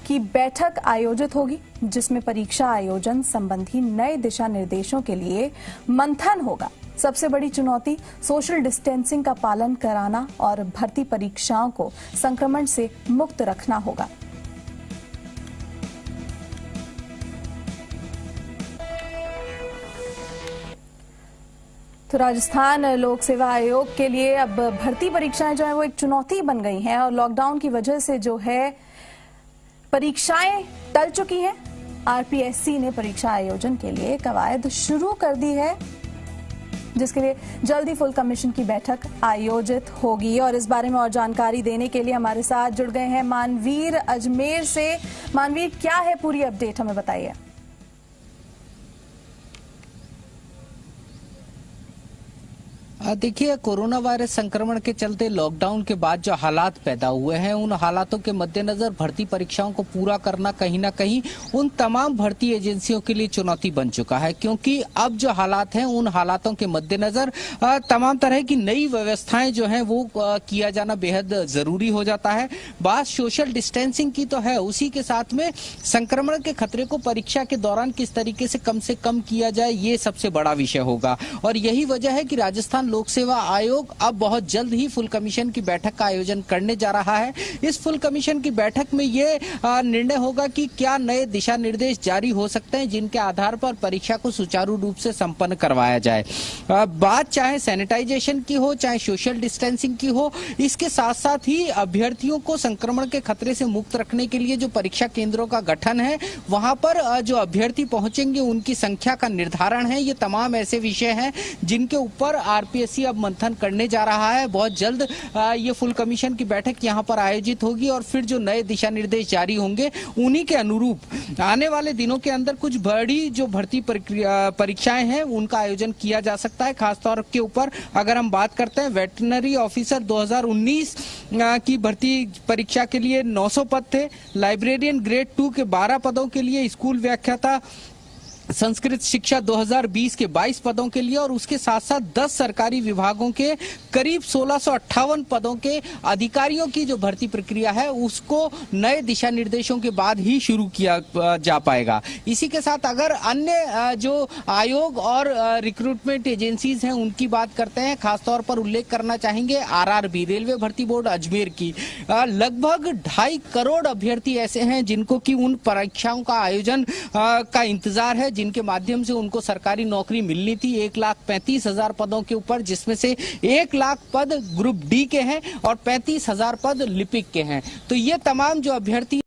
की बैठक आयोजित होगी, जिसमें परीक्षा आयोजन संबंधी नए दिशा निर्देशों के लिए मंथन होगा। सबसे बड़ी चुनौती सोशल डिस्टेंसिंग का पालन कराना और भर्ती परीक्षाओं को संक्रमण से मुक्त रखना होगा। तो राजस्थान लोक सेवा आयोग के लिए अब भर्ती परीक्षाएं जो है वो एक चुनौती बन गई हैं और लॉकडाउन की वजह से जो है परीक्षाएं टल चुकी हैं। आरपीएससी ने परीक्षा आयोजन के लिए कवायद शुरू कर दी है, जिसके लिए जल्दी फुल कमीशन की बैठक आयोजित होगी। और इस बारे में और जानकारी देने के लिए हमारे साथ जुड़ गए हैं मानवीर अजमेर से। मानवीर, क्या है पूरी अपडेट, हमें बताइए। देखिए, कोरोना वायरस संक्रमण के चलते लॉकडाउन के बाद जो हालात पैदा हुए हैं, उन हालातों के मद्देनजर भर्ती परीक्षाओं को पूरा करना कहीं ना कहीं उन तमाम भर्ती एजेंसियों के लिए चुनौती बन चुका है, क्योंकि अब जो हालात हैं उन हालातों के मद्देनजर तमाम तरह की नई व्यवस्थाएं जो हैं वो किया जाना बेहद जरूरी हो जाता है। बात सोशल डिस्टेंसिंग की तो है, उसी के साथ में संक्रमण के खतरे को परीक्षा के दौरान किस तरीके से कम किया जाए, ये सबसे बड़ा विषय होगा। और यही वजह है कि राजस्थान लोक सेवा आयोग अब बहुत जल्द ही फुल कमीशन की बैठक का आयोजन करने जा रहा है। इस फुल कमीशन की बैठक में ये निर्णय होगा कि क्या नए दिशा निर्देश जारी हो सकते हैं, जिनके आधार पर परीक्षा को सुचारू रूप से संपन्न करवाया जाए। बात चाहे सैनिटाइजेशन की हो, चाहे सोशल डिस्टेंसिंग की हो, इसके साथ साथ ही अभ्यर्थियों को संक्रमण के खतरे से मुक्त रखने के लिए जो परीक्षा केंद्रों का गठन है, वहां पर जो अभ्यर्थी पहुंचेंगे उनकी संख्या का निर्धारण है। ये तमाम ऐसे विषय हैं जिनके ऊपर आरपीएससी अब मंथन करने जा रहा है। बहुत जल्द ये फुल कमीशन की बैठक यहां पर आयोजित होगी और फिर जो नए दिशा निर्देश जारी होंगे उन्हीं के अनुरूप आने वाले दिनों के अंदर कुछ बड़ी जो भर्ती परीक्षाएं हैं उनका आयोजन किया जा सकता है। खासतौर के ऊपर अगर हम बात करते हैं, वेटरनरी ऑफिसर 2019 की भर्ती परीक्षा के लिए 900 पद थे, लाइब्रेरियन ग्रेड 2 के 12 पदों के लिए, स्कूल व्याख्याता संस्कृत शिक्षा 2020 के 22 पदों के लिए और उसके साथ साथ 10 सरकारी विभागों के करीब 1658 पदों के अधिकारियों की जो भर्ती प्रक्रिया है उसको नए दिशा निर्देशों के बाद ही शुरू किया जा पाएगा। इसी के साथ अगर अन्य जो आयोग और रिक्रूटमेंट एजेंसीज हैं उनकी बात करते हैं, खासतौर पर उल्लेख करना चाहेंगे आरआरबी रेलवे भर्ती बोर्ड अजमेर की। लगभग 2.5 करोड़ अभ्यर्थी ऐसे हैं जिनको की उन परीक्षाओं का आयोजन का इंतजार है, जिनके माध्यम से उनको सरकारी नौकरी मिलनी थी 1,35,000 पदों के ऊपर, जिसमें से 1 लाख पद ग्रुप डी के हैं और 35,000 पद लिपिक के हैं। तो ये तमाम जो अभ्यर्थी